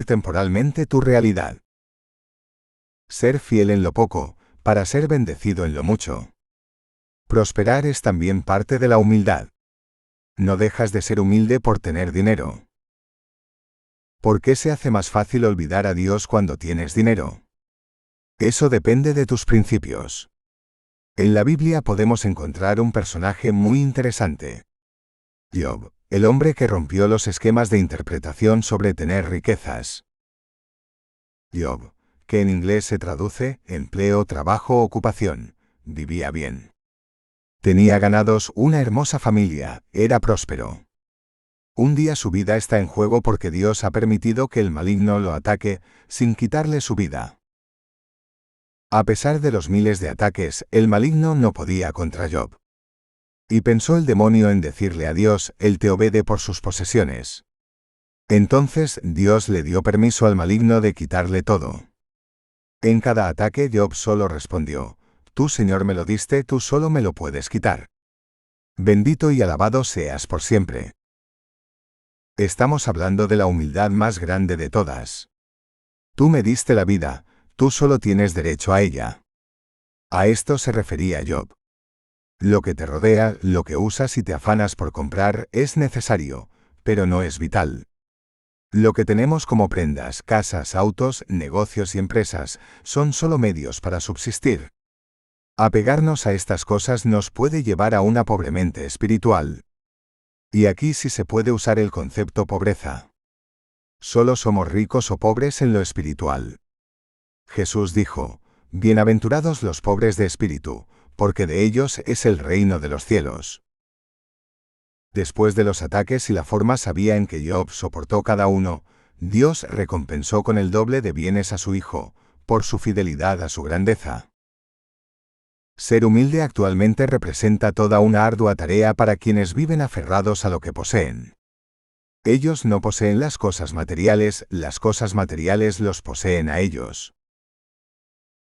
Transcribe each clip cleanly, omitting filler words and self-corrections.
temporalmente tu realidad. Ser fiel en lo poco, para ser bendecido en lo mucho. Prosperar es también parte de la humildad. No dejas de ser humilde por tener dinero. ¿Por qué se hace más fácil olvidar a Dios cuando tienes dinero? Eso depende de tus principios. En la Biblia podemos encontrar un personaje muy interesante. Job, el hombre que rompió los esquemas de interpretación sobre tener riquezas. Job, que en inglés se traduce empleo, trabajo, ocupación, vivía bien. Tenía ganados, una hermosa familia, era próspero. Un día su vida está en juego porque Dios ha permitido que el maligno lo ataque, sin quitarle su vida. A pesar de los miles de ataques, el maligno no podía contra Job. Y pensó el demonio en decirle a Dios, Él te obede por sus posesiones. Entonces Dios le dio permiso al maligno de quitarle todo. En cada ataque Job solo respondió, Tú, Señor, me lo diste, tú solo me lo puedes quitar. Bendito y alabado seas por siempre. Estamos hablando de la humildad más grande de todas. Tú me diste la vida, tú solo tienes derecho a ella. A esto se refería Job. Lo que te rodea, lo que usas y te afanas por comprar, es necesario, pero no es vital. Lo que tenemos como prendas, casas, autos, negocios y empresas, son solo medios para subsistir. Apegarnos a estas cosas nos puede llevar a una pobremente espiritual. Y aquí sí se puede usar el concepto pobreza. Solo somos ricos o pobres en lo espiritual. Jesús dijo, Bienaventurados los pobres de espíritu, porque de ellos es el reino de los cielos. Después de los ataques y la forma sabia en que Job soportó cada uno, Dios recompensó con el doble de bienes a su hijo, por su fidelidad a su grandeza. Ser humilde actualmente representa toda una ardua tarea para quienes viven aferrados a lo que poseen. Ellos no poseen las cosas materiales los poseen a ellos.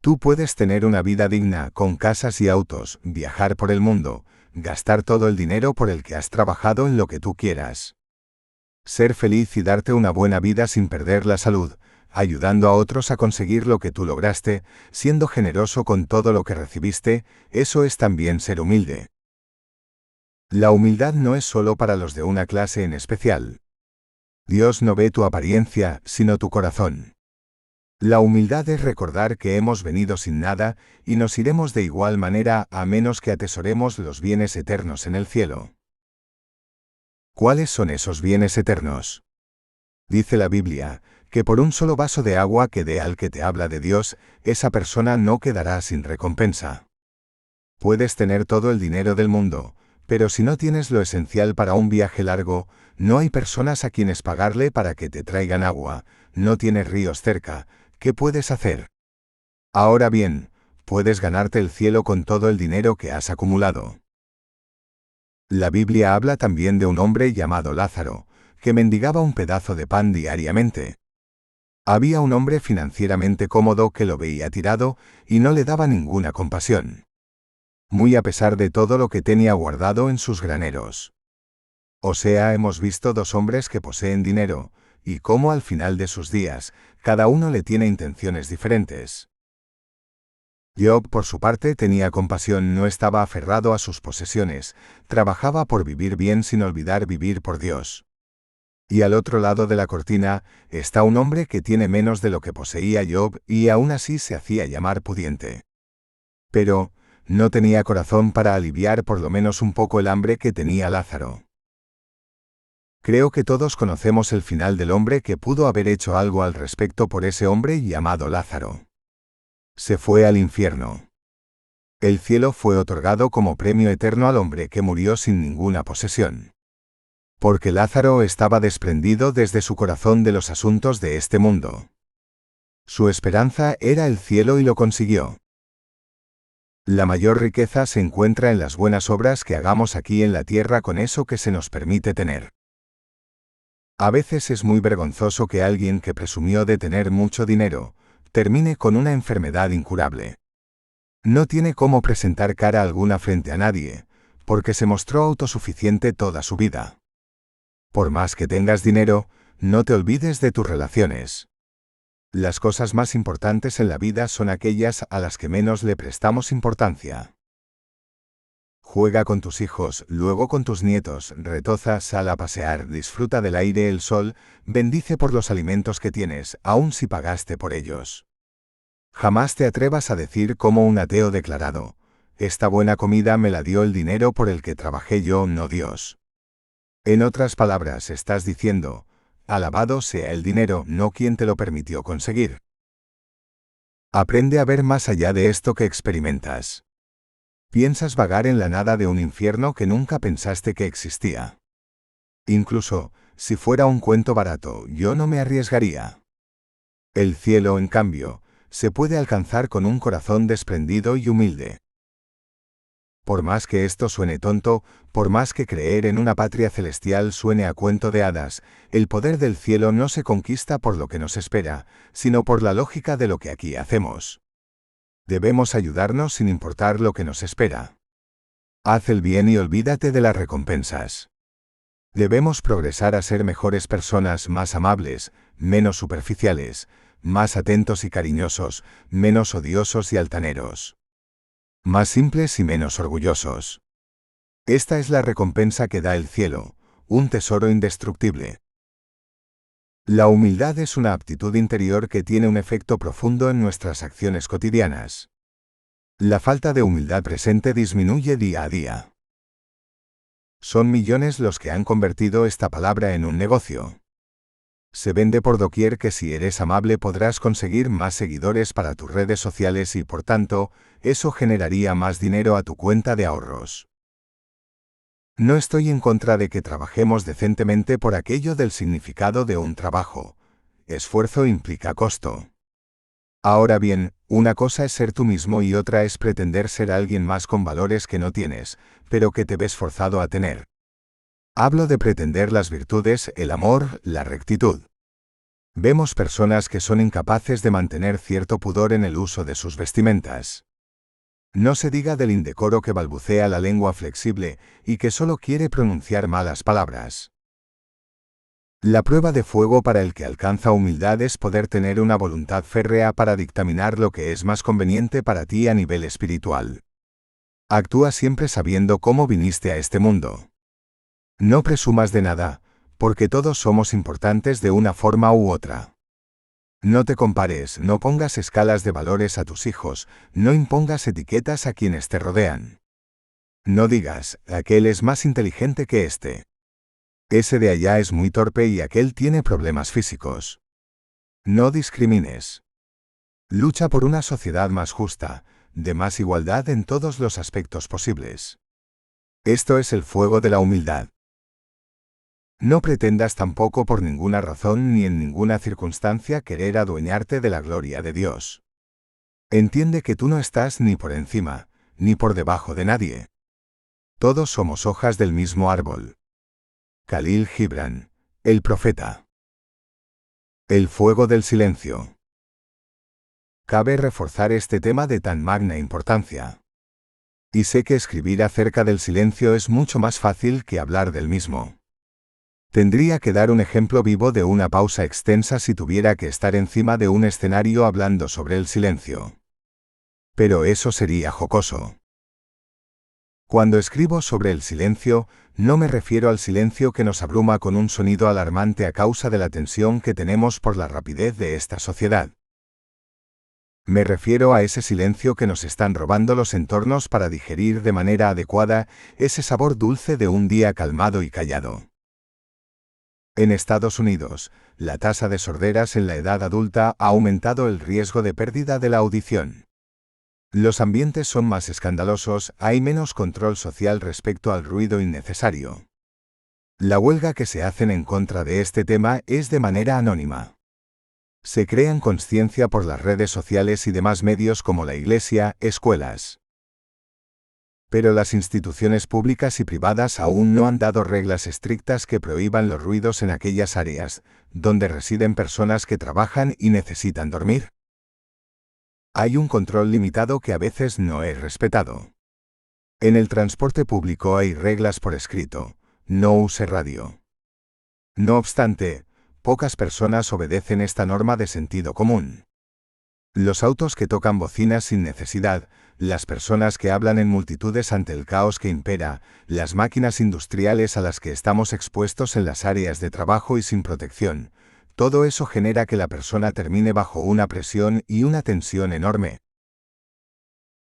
Tú puedes tener una vida digna, con casas y autos, viajar por el mundo, gastar todo el dinero por el que has trabajado en lo que tú quieras. Ser feliz y darte una buena vida sin perder la salud, ayudando a otros a conseguir lo que tú lograste, siendo generoso con todo lo que recibiste, eso es también ser humilde. La humildad no es solo para los de una clase en especial. Dios no ve tu apariencia, sino tu corazón. La humildad es recordar que hemos venido sin nada, y nos iremos de igual manera a menos que atesoremos los bienes eternos en el cielo. ¿Cuáles son esos bienes eternos? Dice la Biblia, que por un solo vaso de agua que dé al que te habla de Dios, esa persona no quedará sin recompensa. Puedes tener todo el dinero del mundo, pero si no tienes lo esencial para un viaje largo, no hay personas a quienes pagarle para que te traigan agua, no tienes ríos cerca, ¿qué puedes hacer? Ahora bien, puedes ganarte el cielo con todo el dinero que has acumulado. La Biblia habla también de un hombre llamado Lázaro, que mendigaba un pedazo de pan diariamente. Había un hombre financieramente cómodo que lo veía tirado y no le daba ninguna compasión. Muy a pesar de todo lo que tenía guardado en sus graneros. O sea, hemos visto dos hombres que poseen dinero, y cómo al final de sus días, cada uno le tiene intenciones diferentes. Job, por su parte, tenía compasión, no estaba aferrado a sus posesiones, trabajaba por vivir bien sin olvidar vivir por Dios. Y al otro lado de la cortina, está un hombre que tiene menos de lo que poseía Job y aún así se hacía llamar pudiente. Pero, no tenía corazón para aliviar por lo menos un poco el hambre que tenía Lázaro. Creo que todos conocemos el final del hombre que pudo haber hecho algo al respecto por ese hombre llamado Lázaro. Se fue al infierno. El cielo fue otorgado como premio eterno al hombre que murió sin ninguna posesión. Porque Lázaro estaba desprendido desde su corazón de los asuntos de este mundo. Su esperanza era el cielo y lo consiguió. La mayor riqueza se encuentra en las buenas obras que hagamos aquí en la tierra con eso que se nos permite tener. A veces es muy vergonzoso que alguien que presumió de tener mucho dinero, termine con una enfermedad incurable. No tiene cómo presentar cara alguna frente a nadie, porque se mostró autosuficiente toda su vida. Por más que tengas dinero, no te olvides de tus relaciones. Las cosas más importantes en la vida son aquellas a las que menos le prestamos importancia. Juega con tus hijos, luego con tus nietos, retoza, sal a pasear, disfruta del aire, el sol, bendice por los alimentos que tienes, aun si pagaste por ellos. Jamás te atrevas a decir como un ateo declarado: esta buena comida me la dio el dinero por el que trabajé yo, no Dios. En otras palabras, estás diciendo: alabado sea el dinero, no quien te lo permitió conseguir. Aprende a ver más allá de esto que experimentas. Piensas vagar en la nada de un infierno que nunca pensaste que existía. Incluso, si fuera un cuento barato, yo no me arriesgaría. El cielo, en cambio, se puede alcanzar con un corazón desprendido y humilde. Por más que esto suene tonto, por más que creer en una patria celestial suene a cuento de hadas, el poder del cielo no se conquista por lo que nos espera, sino por la lógica de lo que aquí hacemos. Debemos ayudarnos sin importar lo que nos espera. Haz el bien y olvídate de las recompensas. Debemos progresar a ser mejores personas, más amables, menos superficiales, más atentos y cariñosos, menos odiosos y altaneros. Más simples y menos orgullosos. Esta es la recompensa que da el cielo, un tesoro indestructible. La humildad es una aptitud interior que tiene un efecto profundo en nuestras acciones cotidianas. La falta de humildad presente disminuye día a día. Son millones los que han convertido esta palabra en un negocio. Se vende por doquier que si eres amable podrás conseguir más seguidores para tus redes sociales y por tanto, eso generaría más dinero a tu cuenta de ahorros. No estoy en contra de que trabajemos decentemente por aquello del significado de un trabajo. Esfuerzo implica costo. Ahora bien, una cosa es ser tú mismo y otra es pretender ser alguien más con valores que no tienes, pero que te ves forzado a tener. Hablo de pretender las virtudes, el amor, la rectitud. Vemos personas que son incapaces de mantener cierto pudor en el uso de sus vestimentas. No se diga del indecoro que balbucea la lengua flexible y que solo quiere pronunciar malas palabras. La prueba de fuego para el que alcanza humildad es poder tener una voluntad férrea para dictaminar lo que es más conveniente para ti a nivel espiritual. Actúa siempre sabiendo cómo viniste a este mundo. No presumas de nada, porque todos somos importantes de una forma u otra. No te compares, no pongas escalas de valores a tus hijos, no impongas etiquetas a quienes te rodean. No digas: aquel es más inteligente que este. Ese de allá es muy torpe y aquel tiene problemas físicos. No discrimines. Lucha por una sociedad más justa, de más igualdad en todos los aspectos posibles. Esto es el fuego de la humildad. No pretendas tampoco por ninguna razón ni en ninguna circunstancia querer adueñarte de la gloria de Dios. Entiende que tú no estás ni por encima, ni por debajo de nadie. Todos somos hojas del mismo árbol. Khalil Gibran, el profeta. El fuego del silencio. Cabe reforzar este tema de tan magna importancia. Y sé que escribir acerca del silencio es mucho más fácil que hablar del mismo. Tendría que dar un ejemplo vivo de una pausa extensa si tuviera que estar encima de un escenario hablando sobre el silencio. Pero eso sería jocoso. Cuando escribo sobre el silencio, no me refiero al silencio que nos abruma con un sonido alarmante a causa de la tensión que tenemos por la rapidez de esta sociedad. Me refiero a ese silencio que nos están robando los entornos para digerir de manera adecuada ese sabor dulce de un día calmado y callado. En Estados Unidos, la tasa de sorderas en la edad adulta ha aumentado el riesgo de pérdida de la audición. Los ambientes son más escandalosos, hay menos control social respecto al ruido innecesario. La huelga que se hacen en contra de este tema es de manera anónima. Se crean conciencia por las redes sociales y demás medios como la iglesia, escuelas. Pero las instituciones públicas y privadas aún no han dado reglas estrictas que prohíban los ruidos en aquellas áreas, donde residen personas que trabajan y necesitan dormir. Hay un control limitado que a veces no es respetado. En el transporte público hay reglas por escrito: no use radio. No obstante, pocas personas obedecen esta norma de sentido común. Los autos que tocan bocinas sin necesidad, las personas que hablan en multitudes ante el caos que impera, las máquinas industriales a las que estamos expuestos en las áreas de trabajo y sin protección, todo eso genera que la persona termine bajo una presión y una tensión enorme.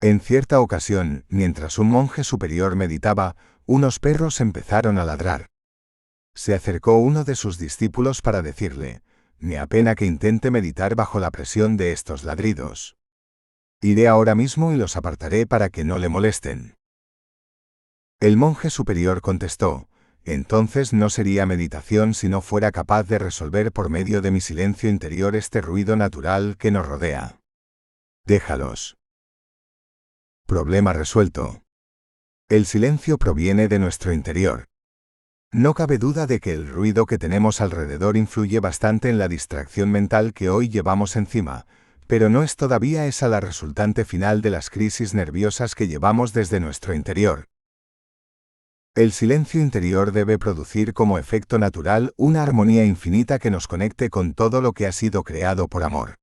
En cierta ocasión, mientras un monje superior meditaba, unos perros empezaron a ladrar. Se acercó uno de sus discípulos para decirle: «Me apena que intente meditar bajo la presión de estos ladridos. Iré ahora mismo y los apartaré para que no le molesten». El monje superior contestó: «Entonces no sería meditación si no fuera capaz de resolver por medio de mi silencio interior este ruido natural que nos rodea. Déjalos». Problema resuelto. El silencio proviene de nuestro interior. No cabe duda de que el ruido que tenemos alrededor influye bastante en la distracción mental que hoy llevamos encima, pero no es todavía esa la resultante final de las crisis nerviosas que llevamos desde nuestro interior. El silencio interior debe producir como efecto natural una armonía infinita que nos conecte con todo lo que ha sido creado por amor.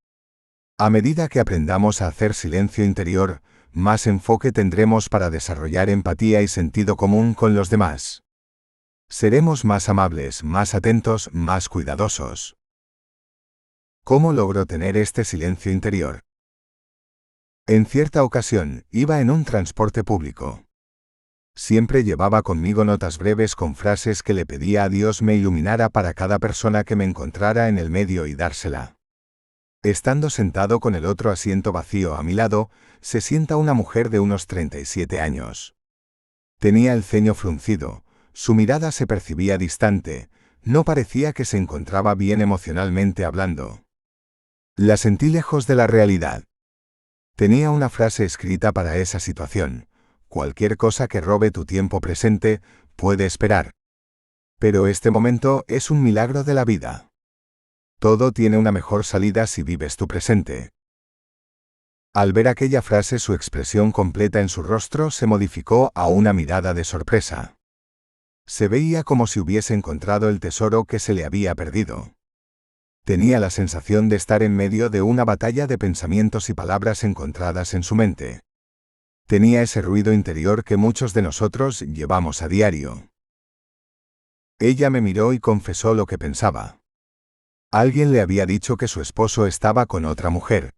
A medida que aprendamos a hacer silencio interior, más enfoque tendremos para desarrollar empatía y sentido común con los demás. Seremos más amables, más atentos, más cuidadosos. ¿Cómo logro tener este silencio interior? En cierta ocasión, iba en un transporte público. Siempre llevaba conmigo notas breves con frases que le pedía a Dios me iluminara para cada persona que me encontrara en el medio y dársela. Estando sentado con el otro asiento vacío a mi lado, se sienta una mujer de unos 37 años. Tenía el ceño fruncido, su mirada se percibía distante, no parecía que se encontraba bien emocionalmente hablando. La sentí lejos de la realidad. Tenía una frase escrita para esa situación: cualquier cosa que robe tu tiempo presente, puede esperar. Pero este momento es un milagro de la vida. Todo tiene una mejor salida si vives tu presente. Al ver aquella frase, su expresión completa en su rostro se modificó a una mirada de sorpresa. Se veía como si hubiese encontrado el tesoro que se le había perdido. Tenía la sensación de estar en medio de una batalla de pensamientos y palabras encontradas en su mente. Tenía ese ruido interior que muchos de nosotros llevamos a diario. Ella me miró y confesó lo que pensaba. Alguien le había dicho que su esposo estaba con otra mujer.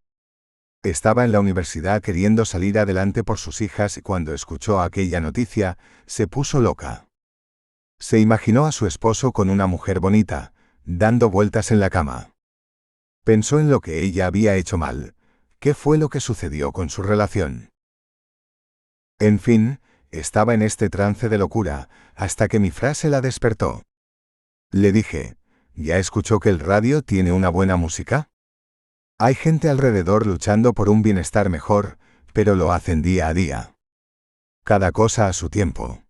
Estaba en la universidad queriendo salir adelante por sus hijas y cuando escuchó aquella noticia, se puso loca. Se imaginó a su esposo con una mujer bonita, dando vueltas en la cama. Pensó en lo que ella había hecho mal. ¿Qué fue lo que sucedió con su relación? En fin, estaba en este trance de locura, hasta que mi frase la despertó. Le dije: ¿ya escuchó que el radio tiene una buena música? Hay gente alrededor luchando por un bienestar mejor, pero lo hacen día a día. Cada cosa a su tiempo.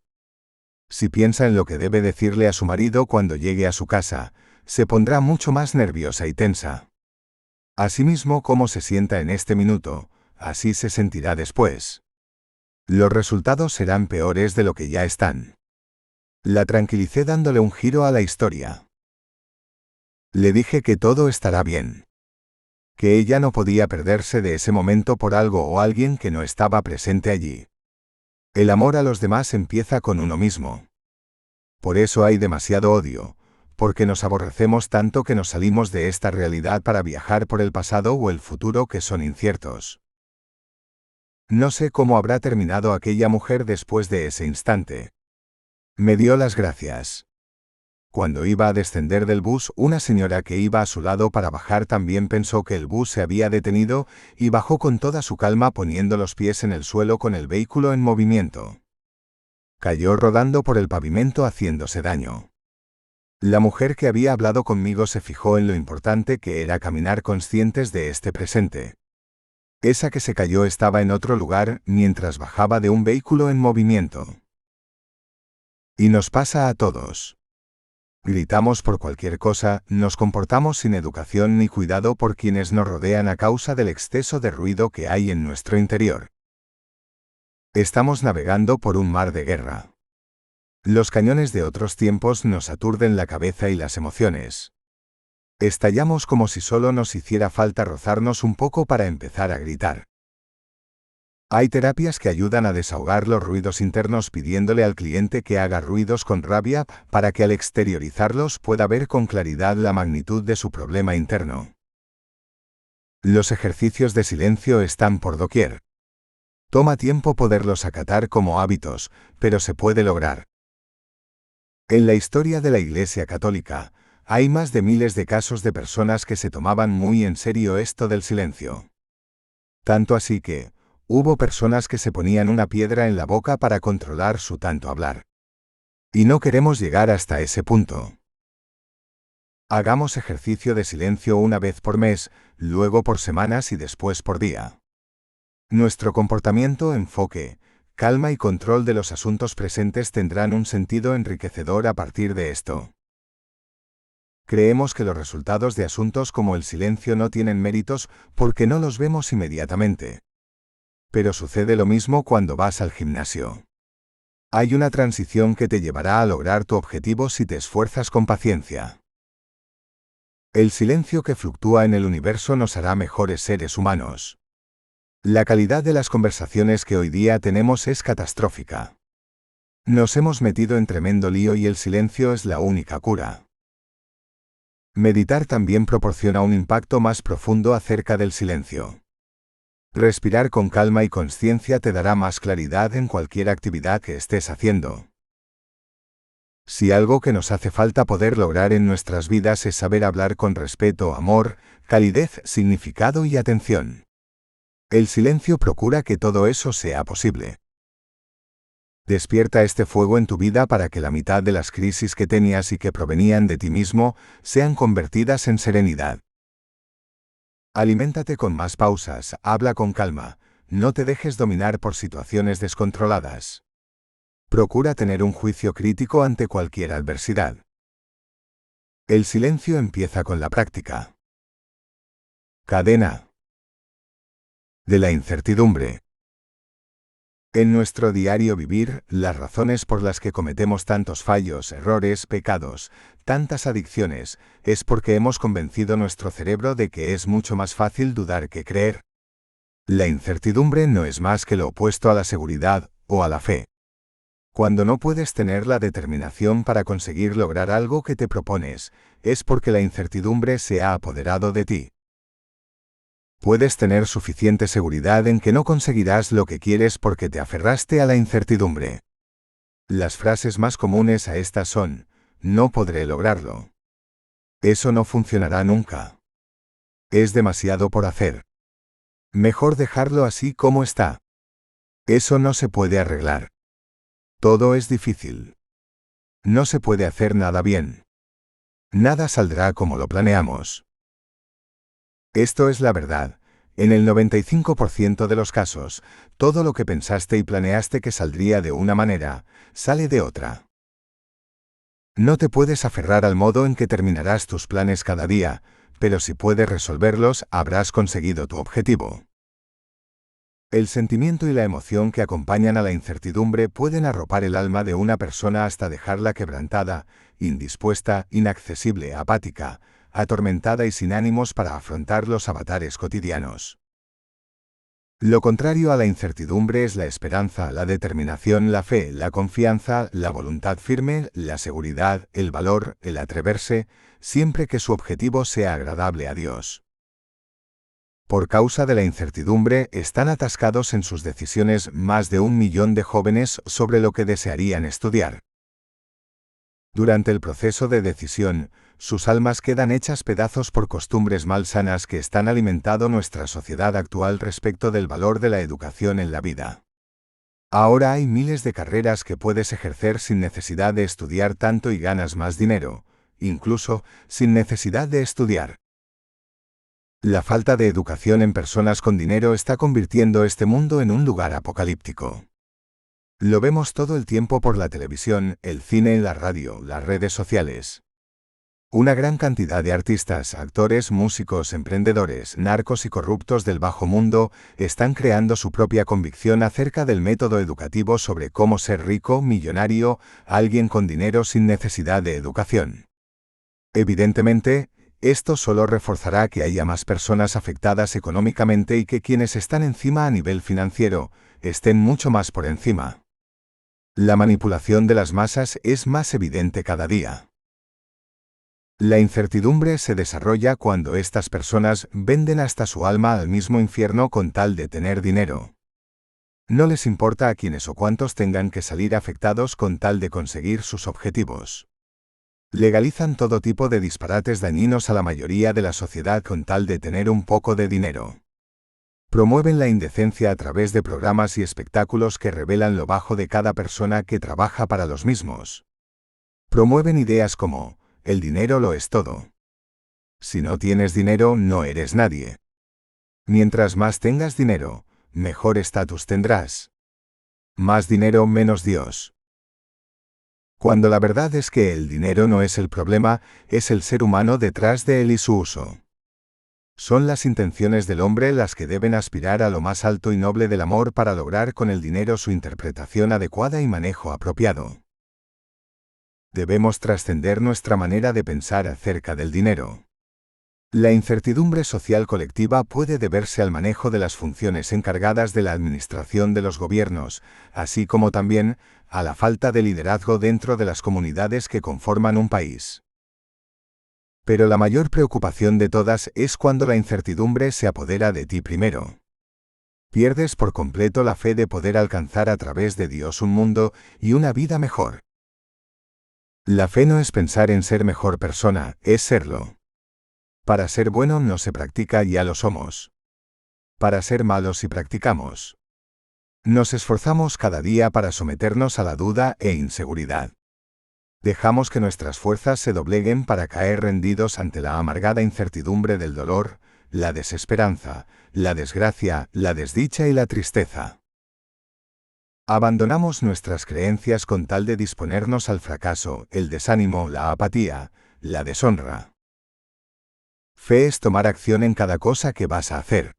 Si piensa en lo que debe decirle a su marido cuando llegue a su casa, se pondrá mucho más nerviosa y tensa. Asimismo, como se sienta en este minuto, así se sentirá después. Los resultados serán peores de lo que ya están. La tranquilicé dándole un giro a la historia. Le dije que todo estará bien. Que ella no podía perderse de ese momento por algo o alguien que no estaba presente allí. El amor a los demás empieza con uno mismo. Por eso hay demasiado odio, porque nos aborrecemos tanto que nos salimos de esta realidad para viajar por el pasado o el futuro que son inciertos. No sé cómo habrá terminado aquella mujer después de ese instante. Me dio las gracias. Cuando iba a descender del bus, una señora que iba a su lado para bajar también pensó que el bus se había detenido y bajó con toda su calma poniendo los pies en el suelo con el vehículo en movimiento. Cayó rodando por el pavimento haciéndose daño. La mujer que había hablado conmigo se fijó en lo importante que era caminar conscientes de este presente. Esa que se cayó estaba en otro lugar mientras bajaba de un vehículo en movimiento. Y nos pasa a todos. Gritamos por cualquier cosa, nos comportamos sin educación ni cuidado por quienes nos rodean a causa del exceso de ruido que hay en nuestro interior. Estamos navegando por un mar de guerra. Los cañones de otros tiempos nos aturden la cabeza y las emociones. Estallamos como si solo nos hiciera falta rozarnos un poco para empezar a gritar. Hay terapias que ayudan a desahogar los ruidos internos pidiéndole al cliente que haga ruidos con rabia para que al exteriorizarlos pueda ver con claridad la magnitud de su problema interno. Los ejercicios de silencio están por doquier. Toma tiempo poderlos acatar como hábitos, pero se puede lograr. En la historia de la Iglesia Católica, hay más de miles de casos de personas que se tomaban muy en serio esto del silencio. Tanto así que, hubo personas que se ponían una piedra en la boca para controlar su tanto hablar. Y no queremos llegar hasta ese punto. Hagamos ejercicio de silencio una vez por mes, luego por semanas y después por día. Nuestro comportamiento, enfoque, calma y control de los asuntos presentes tendrán un sentido enriquecedor a partir de esto. Creemos que los resultados de asuntos como el silencio no tienen méritos porque no los vemos inmediatamente. Pero sucede lo mismo cuando vas al gimnasio. Hay una transición que te llevará a lograr tu objetivo si te esfuerzas con paciencia. El silencio que fluctúa en el universo nos hará mejores seres humanos. La calidad de las conversaciones que hoy día tenemos es catastrófica. Nos hemos metido en tremendo lío y el silencio es la única cura. Meditar también proporciona un impacto más profundo acerca del silencio. Respirar con calma y conciencia te dará más claridad en cualquier actividad que estés haciendo. Si algo que nos hace falta poder lograr en nuestras vidas es saber hablar con respeto, amor, calidez, significado y atención. El silencio procura que todo eso sea posible. Despierta este fuego en tu vida para que la mitad de las crisis que tenías y que provenían de ti mismo sean convertidas en serenidad. Aliméntate con más pausas, habla con calma, no te dejes dominar por situaciones descontroladas. Procura tener un juicio crítico ante cualquier adversidad. El silencio empieza con la práctica. Cadena de la incertidumbre. En nuestro diario vivir, las razones por las que cometemos tantos fallos, errores, pecados, tantas adicciones, es porque hemos convencido nuestro cerebro de que es mucho más fácil dudar que creer. La incertidumbre no es más que lo opuesto a la seguridad o a la fe. Cuando no puedes tener la determinación para conseguir lograr algo que te propones, es porque la incertidumbre se ha apoderado de ti. Puedes tener suficiente seguridad en que no conseguirás lo que quieres porque te aferraste a la incertidumbre. Las frases más comunes a estas son, no podré lograrlo. Eso no funcionará nunca. Es demasiado por hacer. Mejor dejarlo así como está. Eso no se puede arreglar. Todo es difícil. No se puede hacer nada bien. Nada saldrá como lo planeamos. Esto es la verdad. En el 95% de los casos, todo lo que pensaste y planeaste que saldría de una manera, sale de otra. No te puedes aferrar al modo en que terminarás tus planes cada día, pero si puedes resolverlos, habrás conseguido tu objetivo. El sentimiento y la emoción que acompañan a la incertidumbre pueden arropar el alma de una persona hasta dejarla quebrantada, indispuesta, inaccesible, apática, atormentada y sin ánimos para afrontar los avatares cotidianos. Lo contrario a la incertidumbre es la esperanza, la determinación, la fe, la confianza, la voluntad firme, la seguridad, el valor, el atreverse, siempre que su objetivo sea agradable a Dios. Por causa de la incertidumbre, están atascados en sus decisiones más de 1 millón de jóvenes sobre lo que desearían estudiar. Durante el proceso de decisión, sus almas quedan hechas pedazos por costumbres malsanas que están alimentando nuestra sociedad actual respecto del valor de la educación en la vida. Ahora hay miles de carreras que puedes ejercer sin necesidad de estudiar tanto y ganas más dinero, incluso sin necesidad de estudiar. La falta de educación en personas con dinero está convirtiendo este mundo en un lugar apocalíptico. Lo vemos todo el tiempo por la televisión, el cine, la radio, las redes sociales. Una gran cantidad de artistas, actores, músicos, emprendedores, narcos y corruptos del bajo mundo están creando su propia convicción acerca del método educativo sobre cómo ser rico, millonario, alguien con dinero sin necesidad de educación. Evidentemente, Esto solo reforzará que haya más personas afectadas económicamente y que quienes están encima a nivel financiero estén mucho más por encima. La manipulación de las masas es más evidente cada día. La incertidumbre se desarrolla cuando estas personas venden hasta su alma al mismo infierno con tal de tener dinero. No les importa a quiénes o cuántos tengan que salir afectados con tal de conseguir sus objetivos. Legalizan todo tipo de disparates dañinos a la mayoría de la sociedad con tal de tener un poco de dinero. Promueven la indecencia a través de programas y espectáculos que revelan lo bajo de cada persona que trabaja para los mismos. Promueven ideas como, el dinero lo es todo. Si no tienes dinero, no eres nadie. Mientras más tengas dinero, mejor estatus tendrás. Más dinero, menos Dios. Cuando la verdad es que el dinero no es el problema, es el ser humano detrás de él y su uso. Son las intenciones del hombre las que deben aspirar a lo más alto y noble del amor para lograr con el dinero su interpretación adecuada y manejo apropiado. Debemos trascender nuestra manera de pensar acerca del dinero. La incertidumbre social colectiva puede deberse al manejo de las funciones encargadas de la administración de los gobiernos, así como también a la falta de liderazgo dentro de las comunidades que conforman un país. Pero la mayor preocupación de todas es cuando la incertidumbre se apodera de ti primero. Pierdes por completo la fe de poder alcanzar a través de Dios un mundo y una vida mejor. La fe no es pensar en ser mejor persona, es serlo. Para ser bueno no se practica y ya lo somos. Para ser malos sí practicamos. Nos esforzamos cada día para someternos a la duda e inseguridad. Dejamos que nuestras fuerzas se dobleguen para caer rendidos ante la amargada incertidumbre del dolor, la desesperanza, la desgracia, la desdicha y la tristeza. Abandonamos nuestras creencias con tal de disponernos al fracaso, el desánimo, la apatía, la deshonra. Fe es tomar acción en cada cosa que vas a hacer.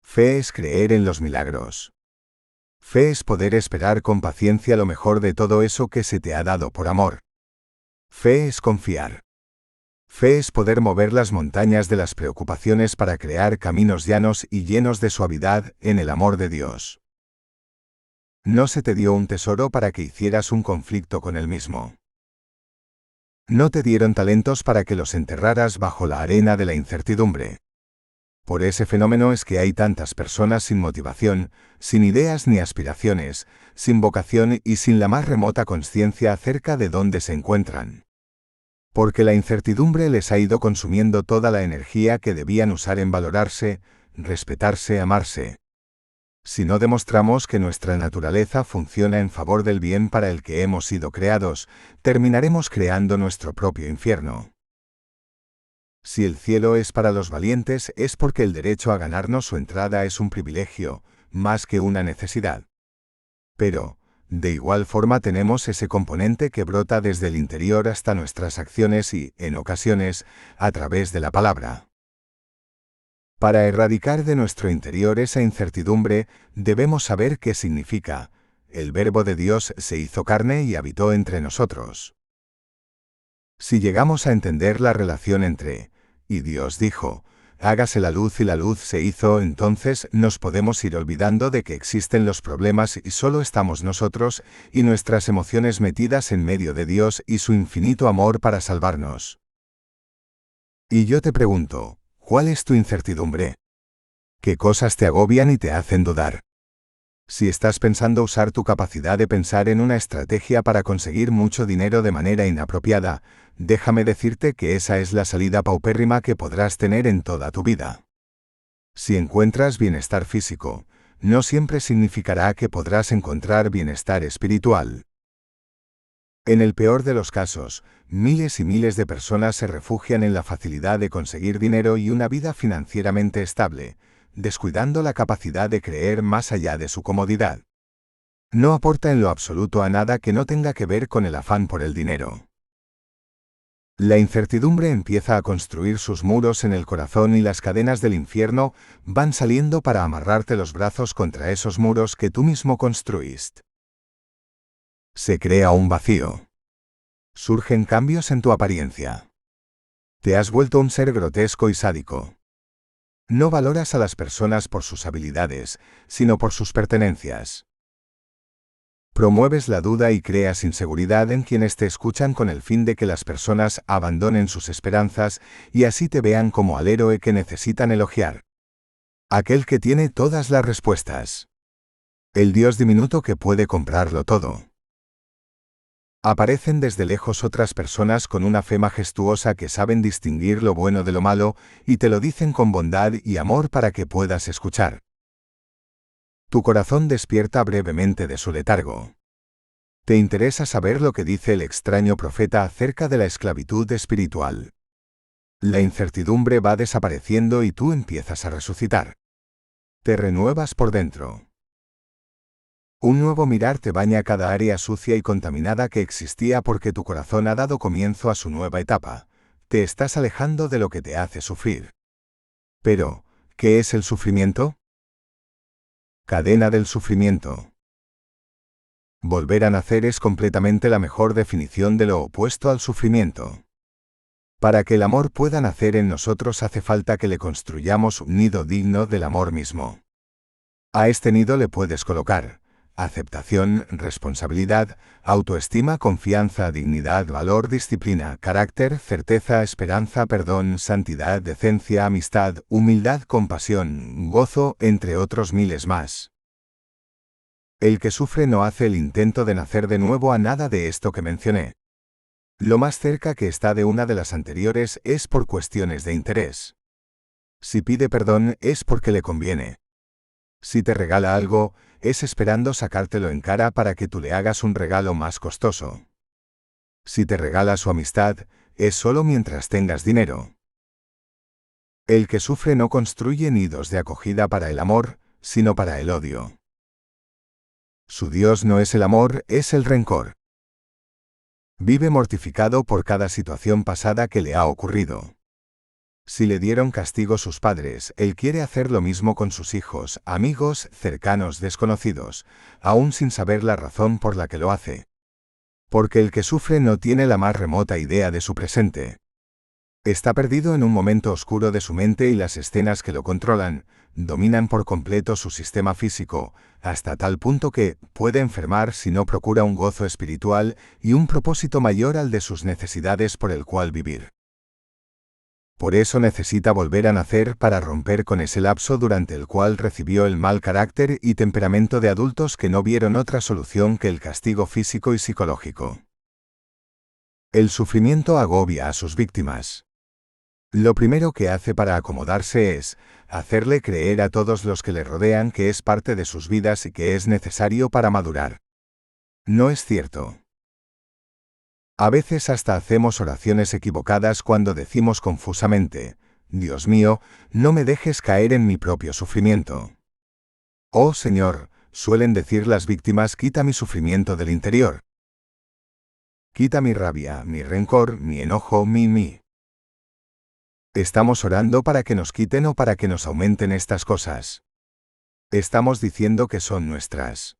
Fe es creer en los milagros. Fe es poder esperar con paciencia lo mejor de todo eso que se te ha dado por amor. Fe es confiar. Fe es poder mover las montañas de las preocupaciones para crear caminos llanos y llenos de suavidad en el amor de Dios. No se te dio un tesoro para que hicieras un conflicto con él mismo. No te dieron talentos para que los enterraras bajo la arena de la incertidumbre. Por ese fenómeno es que hay tantas personas sin motivación, sin ideas ni aspiraciones, sin vocación y sin la más remota conciencia acerca de dónde se encuentran. Porque la incertidumbre les ha ido consumiendo toda la energía que debían usar en valorarse, respetarse, amarse. Si no demostramos que nuestra naturaleza funciona en favor del bien para el que hemos sido creados, terminaremos creando nuestro propio infierno. Si el cielo es para los valientes, es porque el derecho a ganarnos su entrada es un privilegio, más que una necesidad. Pero, de igual forma tenemos ese componente que brota desde el interior hasta nuestras acciones y, en ocasiones, a través de la palabra. Para erradicar de nuestro interior esa incertidumbre, debemos saber qué significa. El Verbo de Dios se hizo carne y habitó entre nosotros. Si llegamos a entender la relación entre, y Dios dijo, hágase la luz y la luz se hizo, entonces nos podemos ir olvidando de que existen los problemas y solo estamos nosotros y nuestras emociones metidas en medio de Dios y su infinito amor para salvarnos. Y yo te pregunto, ¿cuál es tu incertidumbre? ¿Qué cosas te agobian y te hacen dudar? Si estás pensando usar tu capacidad de pensar en una estrategia para conseguir mucho dinero de manera inapropiada, déjame decirte que esa es la salida paupérrima que podrás tener en toda tu vida. Si encuentras bienestar físico, no siempre significará que podrás encontrar bienestar espiritual. En el peor de los casos, miles y miles de personas se refugian en la facilidad de conseguir dinero y una vida financieramente estable, descuidando la capacidad de creer más allá de su comodidad. No aporta en lo absoluto a nada que no tenga que ver con el afán por el dinero. La incertidumbre empieza a construir sus muros en el corazón y las cadenas del infierno van saliendo para amarrarte los brazos contra esos muros que tú mismo construiste. Se crea un vacío. Surgen cambios en tu apariencia. Te has vuelto un ser grotesco y sádico. No valoras a las personas por sus habilidades, sino por sus pertenencias. Promueves la duda y creas inseguridad en quienes te escuchan con el fin de que las personas abandonen sus esperanzas y así te vean como al héroe que necesitan elogiar. Aquel que tiene todas las respuestas. El Dios diminuto que puede comprarlo todo. Aparecen desde lejos otras personas con una fe majestuosa que saben distinguir lo bueno de lo malo y te lo dicen con bondad y amor para que puedas escuchar. Tu corazón despierta brevemente de su letargo. Te interesa saber lo que dice el extraño profeta acerca de la esclavitud espiritual. La incertidumbre va desapareciendo y tú empiezas a resucitar. Te renuevas por dentro. Un nuevo mirar te baña cada área sucia y contaminada que existía porque tu corazón ha dado comienzo a su nueva etapa. Te estás alejando de lo que te hace sufrir. Pero, ¿qué es el sufrimiento? Cadena del sufrimiento. Volver a nacer es completamente la mejor definición de lo opuesto al sufrimiento. Para que el amor pueda nacer en nosotros hace falta que le construyamos un nido digno del amor mismo. A este nido le puedes colocar aceptación, responsabilidad, autoestima, confianza, dignidad, valor, disciplina, carácter, certeza, esperanza, perdón, santidad, decencia, amistad, humildad, compasión, gozo, entre otros miles más. El que sufre no hace el intento de nacer de nuevo a nada de esto que mencioné. Lo más cerca que está de una de las anteriores es por cuestiones de interés. Si pide perdón es porque le conviene. Si te regala algo, es esperando sacártelo en cara para que tú le hagas un regalo más costoso. Si te regala su amistad, es solo mientras tengas dinero. El que sufre no construye nidos de acogida para el amor, sino para el odio. Su Dios no es el amor, es el rencor. Vive mortificado por cada situación pasada que le ha ocurrido. Si le dieron castigo sus padres, él quiere hacer lo mismo con sus hijos, amigos, cercanos, desconocidos, aún sin saber la razón por la que lo hace. Porque el que sufre no tiene la más remota idea de su presente. Está perdido en un momento oscuro de su mente y las escenas que lo controlan, dominan por completo su sistema físico, hasta tal punto que puede enfermar si no procura un gozo espiritual y un propósito mayor al de sus necesidades por el cual vivir. Por eso necesita volver a nacer para romper con ese lapso durante el cual recibió el mal carácter y temperamento de adultos que no vieron otra solución que el castigo físico y psicológico. El sufrimiento agobia a sus víctimas. Lo primero que hace para acomodarse es hacerle creer a todos los que le rodean que es parte de sus vidas y que es necesario para madurar. No es cierto. A veces hasta hacemos oraciones equivocadas cuando decimos confusamente, Dios mío, no me dejes caer en mi propio sufrimiento. Oh Señor, suelen decir las víctimas, quita mi sufrimiento del interior. Quita mi rabia, mi rencor, mi enojo, mi. ¿Estamos orando para que nos quiten o para que nos aumenten estas cosas? Estamos diciendo que son nuestras.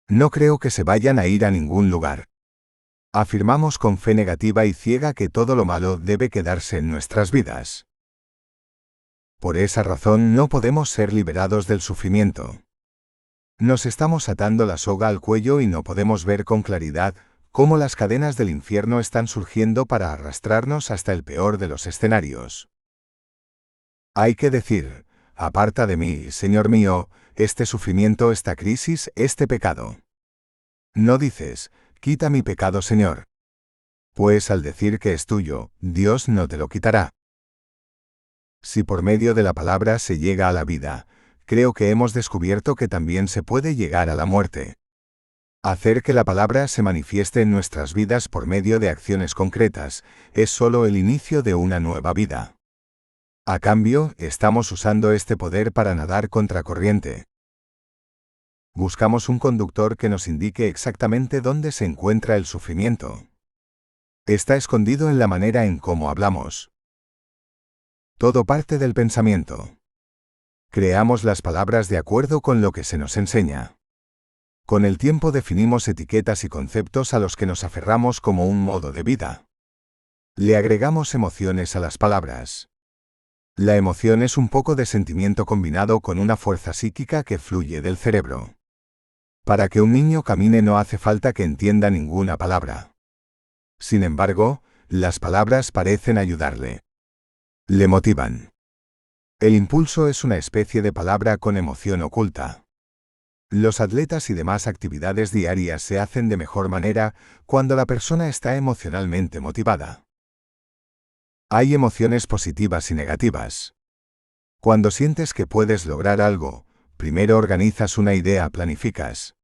No creo que se vayan a ir a ningún lugar. Afirmamos con fe negativa y ciega que todo lo malo debe quedarse en nuestras vidas. Por esa razón no podemos ser liberados del sufrimiento. Nos estamos atando la soga al cuello y no podemos ver con claridad cómo las cadenas del infierno están surgiendo para arrastrarnos hasta el peor de los escenarios. Hay que decir, aparta de mí, Señor mío, este sufrimiento, esta crisis, este pecado. No dices, quita mi pecado, Señor. Pues al decir que es tuyo, Dios no te lo quitará. Si por medio de la palabra se llega a la vida, creo que hemos descubierto que también se puede llegar a la muerte. Hacer que la palabra se manifieste en nuestras vidas por medio de acciones concretas es solo el inicio de una nueva vida. A cambio, estamos usando este poder para nadar contracorriente. Buscamos un conductor que nos indique exactamente dónde se encuentra el sufrimiento. Está escondido en la manera en cómo hablamos. Todo parte del pensamiento. Creamos las palabras de acuerdo con lo que se nos enseña. Con el tiempo definimos etiquetas y conceptos a los que nos aferramos como un modo de vida. Le agregamos emociones a las palabras. La emoción es un poco de sentimiento combinado con una fuerza psíquica que fluye del cerebro. Para que un niño camine no hace falta que entienda ninguna palabra. Sin embargo, las palabras parecen ayudarle. Le motivan. El impulso es una especie de palabra con emoción oculta. Los atletas y demás actividades diarias se hacen de mejor manera cuando la persona está emocionalmente motivada. Hay emociones positivas y negativas. Cuando sientes que puedes lograr algo, primero organizas una idea, planificas.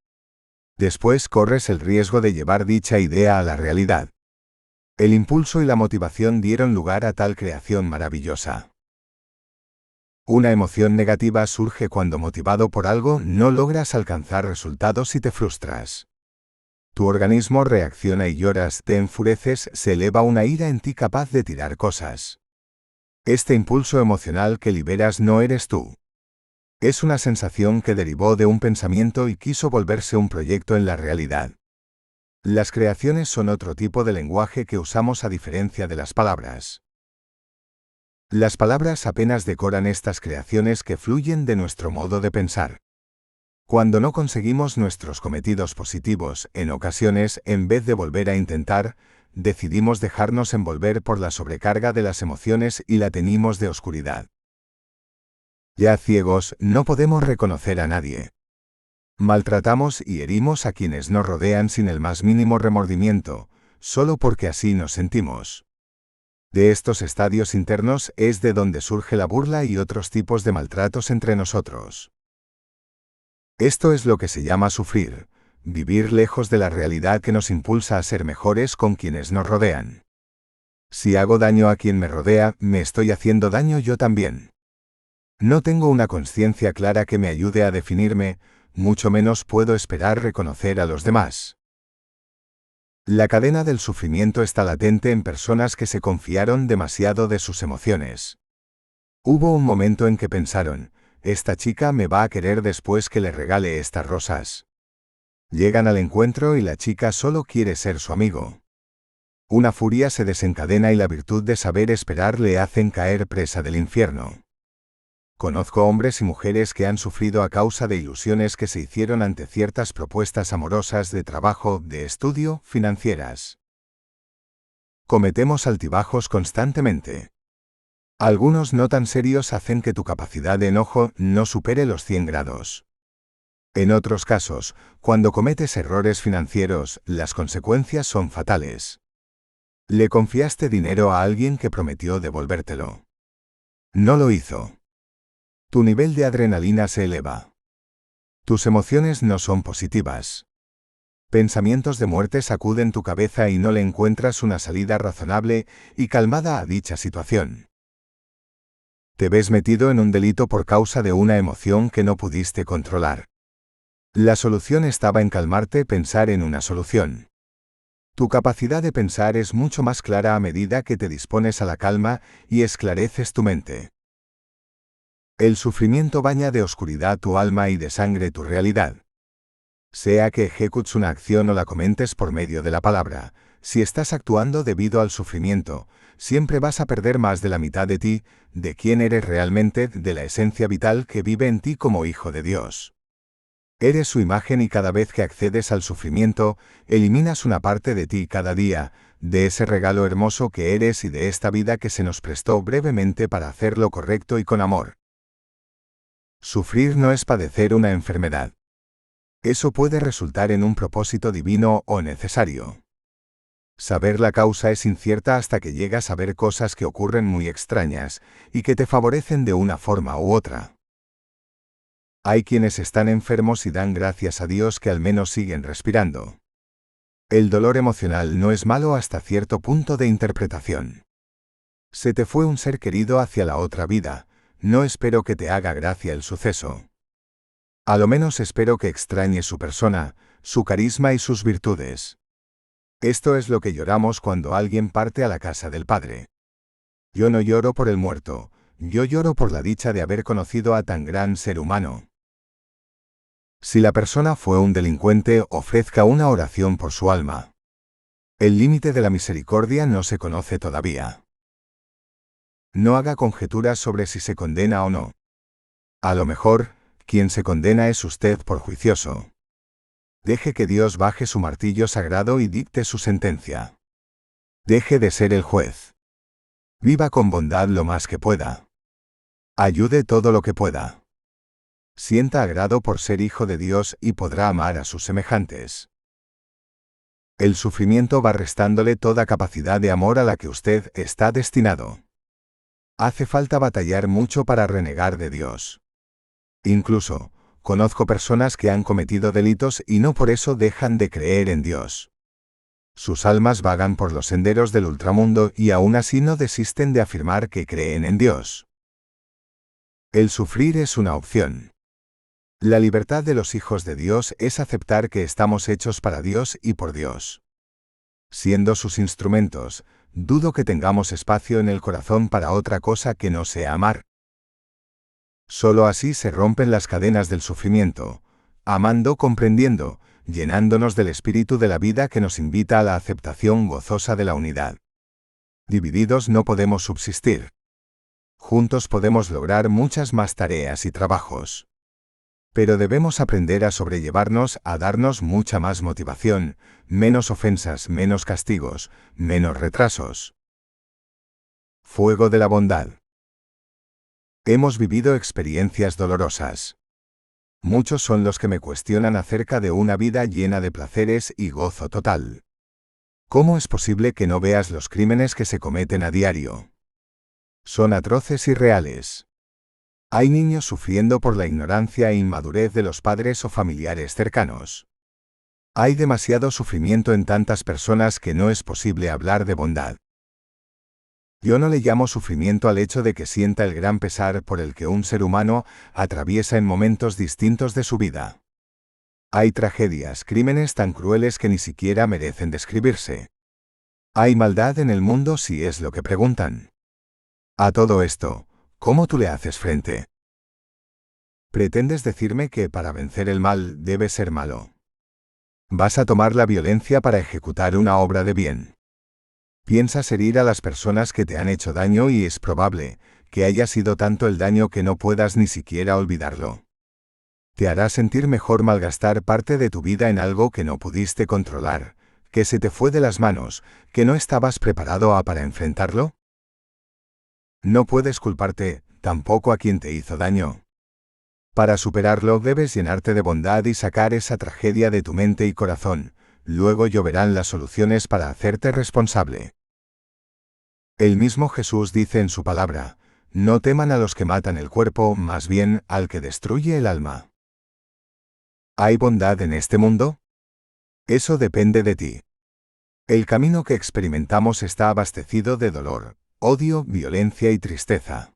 Después corres el riesgo de llevar dicha idea a la realidad. El impulso y la motivación dieron lugar a tal creación maravillosa. Una emoción negativa surge cuando, motivado por algo, no logras alcanzar resultados y te frustras. Tu organismo reacciona y lloras, te enfureces, se eleva una ira en ti capaz de tirar cosas. Este impulso emocional que liberas no eres tú. Es una sensación que derivó de un pensamiento y quiso volverse un proyecto en la realidad. Las creaciones son otro tipo de lenguaje que usamos a diferencia de las palabras. Las palabras apenas decoran estas creaciones que fluyen de nuestro modo de pensar. Cuando no conseguimos nuestros cometidos positivos, en ocasiones, en vez de volver a intentar, decidimos dejarnos envolver por la sobrecarga de las emociones y la teñimos de oscuridad. Ya ciegos, no podemos reconocer a nadie. Maltratamos y herimos a quienes nos rodean sin el más mínimo remordimiento, solo porque así nos sentimos. De estos estadios internos es de donde surge la burla y otros tipos de maltratos entre nosotros. Esto es lo que se llama sufrir, vivir lejos de la realidad que nos impulsa a ser mejores con quienes nos rodean. Si hago daño a quien me rodea, me estoy haciendo daño yo también. No tengo una conciencia clara que me ayude a definirme, mucho menos puedo esperar reconocer a los demás. La cadena del sufrimiento está latente en personas que se confiaron demasiado de sus emociones. Hubo un momento en que pensaron, esta chica me va a querer después que le regale estas rosas. Llegan al encuentro y la chica solo quiere ser su amigo. Una furia se desencadena y la virtud de saber esperar le hacen caer presa del infierno. Conozco hombres y mujeres que han sufrido a causa de ilusiones que se hicieron ante ciertas propuestas amorosas, de trabajo, de estudio, financieras. Cometemos altibajos constantemente. Algunos no tan serios hacen que tu capacidad de enojo no supere los 100 grados. En otros casos, cuando cometes errores financieros, las consecuencias son fatales. Le confiaste dinero a alguien que prometió devolvértelo. No lo hizo. Tu nivel de adrenalina se eleva. Tus emociones no son positivas. Pensamientos de muerte sacuden tu cabeza y no le encuentras una salida razonable y calmada a dicha situación. Te ves metido en un delito por causa de una emoción que no pudiste controlar. La solución estaba en calmarte, pensar en una solución. Tu capacidad de pensar es mucho más clara a medida que te dispones a la calma y esclareces tu mente. El sufrimiento baña de oscuridad tu alma y de sangre tu realidad. Sea que ejecutes una acción o la comentes por medio de la palabra, si estás actuando debido al sufrimiento, siempre vas a perder más de la mitad de ti, de quién eres realmente, de la esencia vital que vive en ti como hijo de Dios. Eres su imagen y cada vez que accedes al sufrimiento, eliminas una parte de ti cada día, de ese regalo hermoso que eres y de esta vida que se nos prestó brevemente para hacer lo correcto y con amor. Sufrir no es padecer una enfermedad. Eso puede resultar en un propósito divino o necesario. Saber la causa es incierta hasta que llegas a ver cosas que ocurren muy extrañas y que te favorecen de una forma u otra. Hay quienes están enfermos y dan gracias a Dios que al menos siguen respirando. El dolor emocional no es malo hasta cierto punto de interpretación. Se te fue un ser querido hacia la otra vida, no espero que te haga gracia el suceso. A lo menos espero que extrañes su persona, su carisma y sus virtudes. Esto es lo que lloramos cuando alguien parte a la casa del Padre. Yo no lloro por el muerto, yo lloro por la dicha de haber conocido a tan gran ser humano. Si la persona fue un delincuente, ofrezca una oración por su alma. El límite de la misericordia no se conoce todavía. No haga conjeturas sobre si se condena o no. A lo mejor, quien se condena es usted por juicioso. Deje que Dios baje su martillo sagrado y dicte su sentencia. Deje de ser el juez. Viva con bondad lo más que pueda. Ayude todo lo que pueda. Sienta agrado por ser hijo de Dios y podrá amar a sus semejantes. El sufrimiento va restándole toda capacidad de amor a la que usted está destinado. Hace falta batallar mucho para renegar de Dios. Incluso, conozco personas que han cometido delitos y no por eso dejan de creer en Dios. Sus almas vagan por los senderos del ultramundo y aún así no desisten de afirmar que creen en Dios. El sufrir es una opción. La libertad de los hijos de Dios es aceptar que estamos hechos para Dios y por Dios. Siendo sus instrumentos, dudo que tengamos espacio en el corazón para otra cosa que no sea amar. Solo así se rompen las cadenas del sufrimiento, amando, comprendiendo, llenándonos del espíritu de la vida que nos invita a la aceptación gozosa de la unidad. Divididos no podemos subsistir. Juntos podemos lograr muchas más tareas y trabajos. Pero debemos aprender a sobrellevarnos, a darnos mucha más motivación, menos ofensas, menos castigos, menos retrasos. Fuego de la bondad. Hemos vivido experiencias dolorosas. Muchos son los que me cuestionan acerca de una vida llena de placeres y gozo total. ¿Cómo es posible que no veas los crímenes que se cometen a diario? Son atroces y reales. Hay niños sufriendo por la ignorancia e inmadurez de los padres o familiares cercanos. Hay demasiado sufrimiento en tantas personas que no es posible hablar de bondad. Yo no le llamo sufrimiento al hecho de que sienta el gran pesar por el que un ser humano atraviesa en momentos distintos de su vida. Hay tragedias, crímenes tan crueles que ni siquiera merecen describirse. Hay maldad en el mundo si es lo que preguntan. A todo esto, ¿cómo tú le haces frente? ¿Pretendes decirme que para vencer el mal debe ser malo? ¿Vas a tomar la violencia para ejecutar una obra de bien? Piensas herir a las personas que te han hecho daño y es probable que haya sido tanto el daño que no puedas ni siquiera olvidarlo. Te hará sentir mejor malgastar parte de tu vida en algo que no pudiste controlar, que se te fue de las manos, que no estabas preparado para enfrentarlo. No puedes culparte, tampoco a quien te hizo daño. Para superarlo debes llenarte de bondad y sacar esa tragedia de tu mente y corazón, luego lloverán las soluciones para hacerte responsable. El mismo Jesús dice en su palabra, no teman a los que matan el cuerpo, más bien al que destruye el alma. ¿Hay bondad en este mundo? Eso depende de ti. El camino que experimentamos está abastecido de dolor, odio, violencia y tristeza.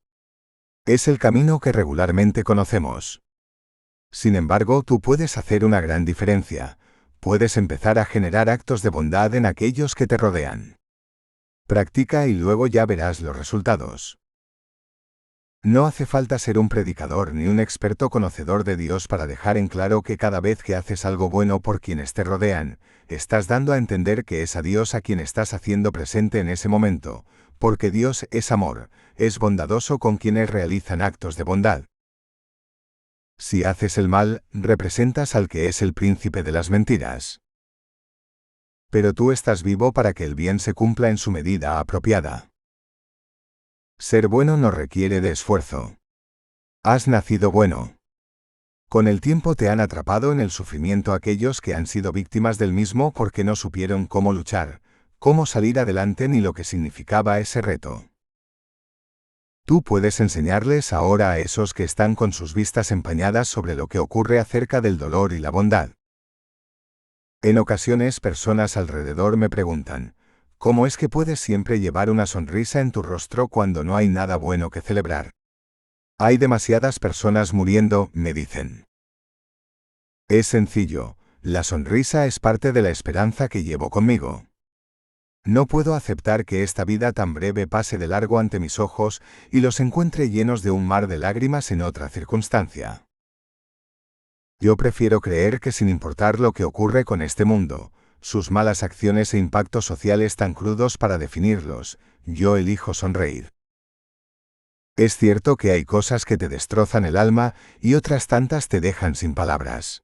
Es el camino que regularmente conocemos. Sin embargo, tú puedes hacer una gran diferencia. Puedes empezar a generar actos de bondad en aquellos que te rodean. Practica y luego ya verás los resultados. No hace falta ser un predicador ni un experto conocedor de Dios para dejar en claro que cada vez que haces algo bueno por quienes te rodean, estás dando a entender que es a Dios a quien estás haciendo presente en ese momento, porque Dios es amor, es bondadoso con quienes realizan actos de bondad. Si haces el mal, representas al que es el príncipe de las mentiras. Pero tú estás vivo para que el bien se cumpla en su medida apropiada. Ser bueno no requiere de esfuerzo. Has nacido bueno. Con el tiempo te han atrapado en el sufrimiento aquellos que han sido víctimas del mismo porque no supieron cómo luchar, cómo salir adelante ni lo que significaba ese reto. Tú puedes enseñarles ahora a esos que están con sus vistas empañadas sobre lo que ocurre acerca del dolor y la bondad. En ocasiones personas alrededor me preguntan, ¿cómo es que puedes siempre llevar una sonrisa en tu rostro cuando no hay nada bueno que celebrar? Hay demasiadas personas muriendo, me dicen. Es sencillo, la sonrisa es parte de la esperanza que llevo conmigo. No puedo aceptar que esta vida tan breve pase de largo ante mis ojos y los encuentre llenos de un mar de lágrimas en otra circunstancia. Yo prefiero creer que sin importar lo que ocurre con este mundo, sus malas acciones e impactos sociales tan crudos para definirlos. Yo elijo sonreír. Es cierto que hay cosas que te destrozan el alma y otras tantas te dejan sin palabras.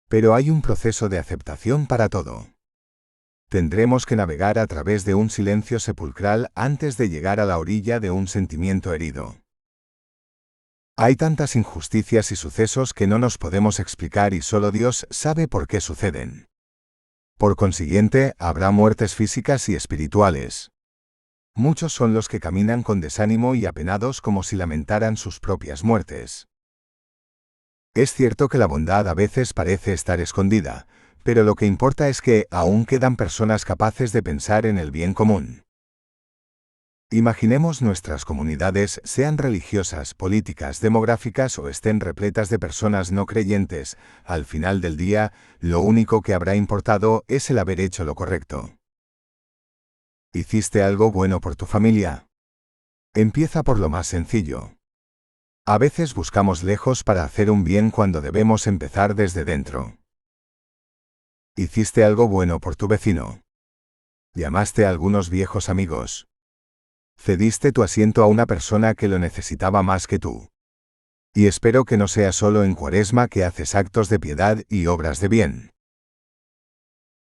Pero hay un proceso de aceptación para todo. Tendremos que navegar a través de un silencio sepulcral antes de llegar a la orilla de un sentimiento herido. Hay tantas injusticias y sucesos que no nos podemos explicar y solo Dios sabe por qué suceden. Por consiguiente, habrá muertes físicas y espirituales. Muchos son los que caminan con desánimo y apenados como si lamentaran sus propias muertes. Es cierto que la bondad a veces parece estar escondida, pero lo que importa es que aún quedan personas capaces de pensar en el bien común. Imaginemos nuestras comunidades, sean religiosas, políticas, demográficas o estén repletas de personas no creyentes, al final del día, lo único que habrá importado es el haber hecho lo correcto. ¿Hiciste algo bueno por tu familia? Empieza por lo más sencillo. A veces buscamos lejos para hacer un bien cuando debemos empezar desde dentro. ¿Hiciste algo bueno por tu vecino? ¿Llamaste a algunos viejos amigos? ¿Cediste tu asiento a una persona que lo necesitaba más que tú? Y espero que no sea solo en Cuaresma que haces actos de piedad y obras de bien.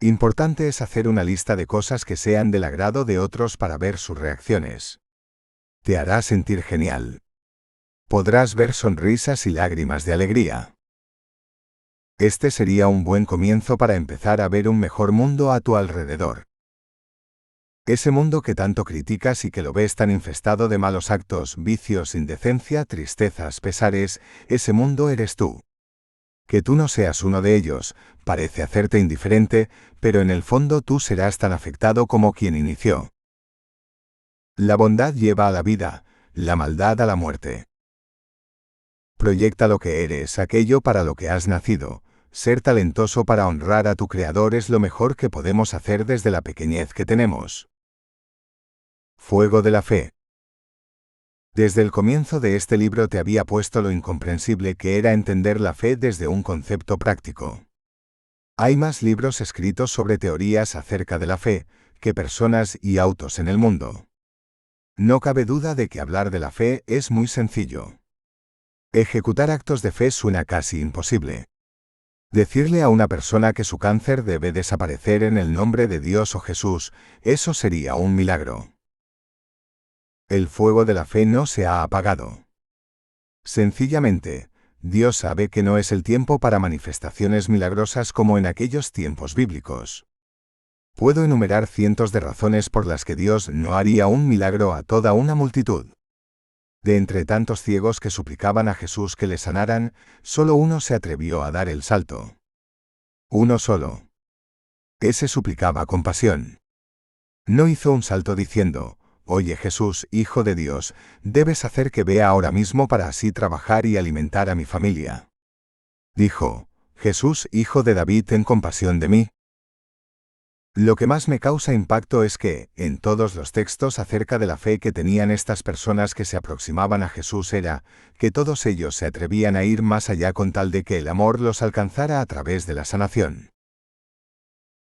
Importante es hacer una lista de cosas que sean del agrado de otros para ver sus reacciones. Te hará sentir genial. Podrás ver sonrisas y lágrimas de alegría. Este sería un buen comienzo para empezar a ver un mejor mundo a tu alrededor. Ese mundo que tanto criticas y que lo ves tan infestado de malos actos, vicios, indecencia, tristezas, pesares, ese mundo eres tú. Que tú no seas uno de ellos, parece hacerte indiferente, pero en el fondo tú serás tan afectado como quien inició. La bondad lleva a la vida, la maldad a la muerte. Proyecta lo que eres, aquello para lo que has nacido. Ser talentoso para honrar a tu Creador es lo mejor que podemos hacer desde la pequeñez que tenemos. Fuego de la fe. Desde el comienzo de este libro te había puesto lo incomprensible que era entender la fe desde un concepto práctico. Hay más libros escritos sobre teorías acerca de la fe, que personas y autos en el mundo. No cabe duda de que hablar de la fe es muy sencillo. Ejecutar actos de fe suena casi imposible. Decirle a una persona que su cáncer debe desaparecer en el nombre de Dios o Jesús, eso sería un milagro. El fuego de la fe no se ha apagado. Sencillamente, Dios sabe que no es el tiempo para manifestaciones milagrosas como en aquellos tiempos bíblicos. Puedo enumerar cientos de razones por las que Dios no haría un milagro a toda una multitud. De entre tantos ciegos que suplicaban a Jesús que le sanaran, solo uno se atrevió a dar el salto. Uno solo. Ese suplicaba con pasión. No hizo un salto diciendo: «Oye Jesús, Hijo de Dios, debes hacer que vea ahora mismo para así trabajar y alimentar a mi familia». Dijo: «Jesús, Hijo de David, ten compasión de mí». Lo que más me causa impacto es que, en todos los textos acerca de la fe que tenían estas personas que se aproximaban a Jesús era, que todos ellos se atrevían a ir más allá con tal de que el amor los alcanzara a través de la sanación.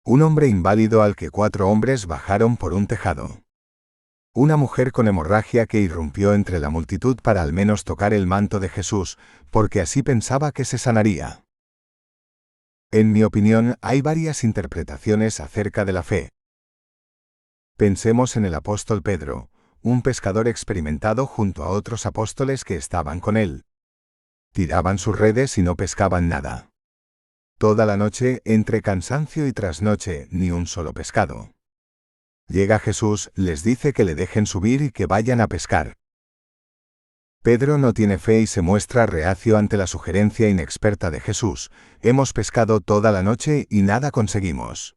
Un hombre inválido al que 4 hombres bajaron por un tejado. Una mujer con hemorragia que irrumpió entre la multitud para al menos tocar el manto de Jesús, porque así pensaba que se sanaría. En mi opinión, hay varias interpretaciones acerca de la fe. Pensemos en el apóstol Pedro, un pescador experimentado junto a otros apóstoles que estaban con él. Tiraban sus redes y no pescaban nada. Toda la noche, entre cansancio y trasnoche, ni un solo pescado. Llega Jesús, les dice que le dejen subir y que vayan a pescar. Pedro no tiene fe y se muestra reacio ante la sugerencia inexperta de Jesús: «Hemos pescado toda la noche y nada conseguimos».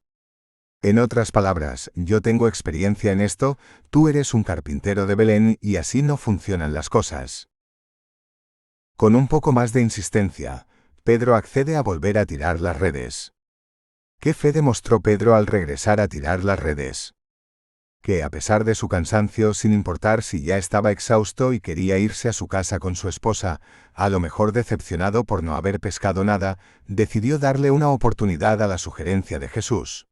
En otras palabras, yo tengo experiencia en esto, tú eres un carpintero de Belén y así no funcionan las cosas. Con un poco más de insistencia, Pedro accede a volver a tirar las redes. ¿Qué fe demostró Pedro al regresar a tirar las redes? Que a pesar de su cansancio, sin importar si ya estaba exhausto y quería irse a su casa con su esposa, a lo mejor decepcionado por no haber pescado nada, decidió darle una oportunidad a la sugerencia de Jesús.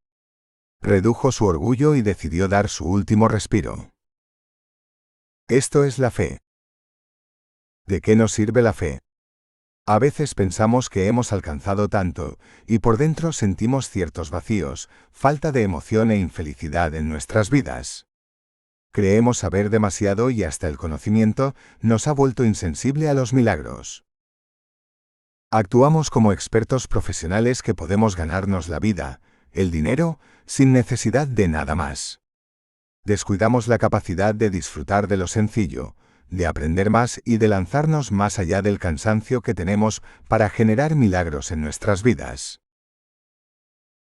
Redujo su orgullo y decidió dar su último respiro. Esto es la fe. ¿De qué nos sirve la fe? A veces pensamos que hemos alcanzado tanto, y por dentro sentimos ciertos vacíos, falta de emoción e infelicidad en nuestras vidas. Creemos saber demasiado y hasta el conocimiento nos ha vuelto insensible a los milagros. Actuamos como expertos profesionales que podemos ganarnos la vida, el dinero, sin necesidad de nada más. Descuidamos la capacidad de disfrutar de lo sencillo, de aprender más y de lanzarnos más allá del cansancio que tenemos para generar milagros en nuestras vidas.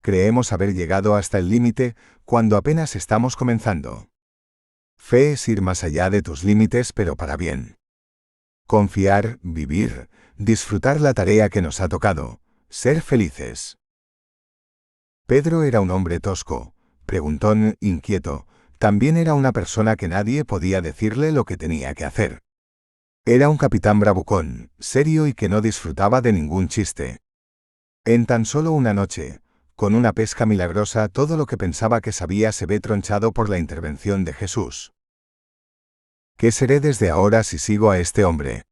Creemos haber llegado hasta el límite cuando apenas estamos comenzando. Fe es ir más allá de tus límites, pero para bien. Confiar, vivir, disfrutar la tarea que nos ha tocado, ser felices. Pedro era un hombre tosco, preguntón, inquieto. También era una persona que nadie podía decirle lo que tenía que hacer. Era un capitán bravucón, serio y que no disfrutaba de ningún chiste. En tan solo una noche, con una pesca milagrosa, todo lo que pensaba que sabía se ve tronchado por la intervención de Jesús. ¿Qué seré desde ahora si sigo a este hombre?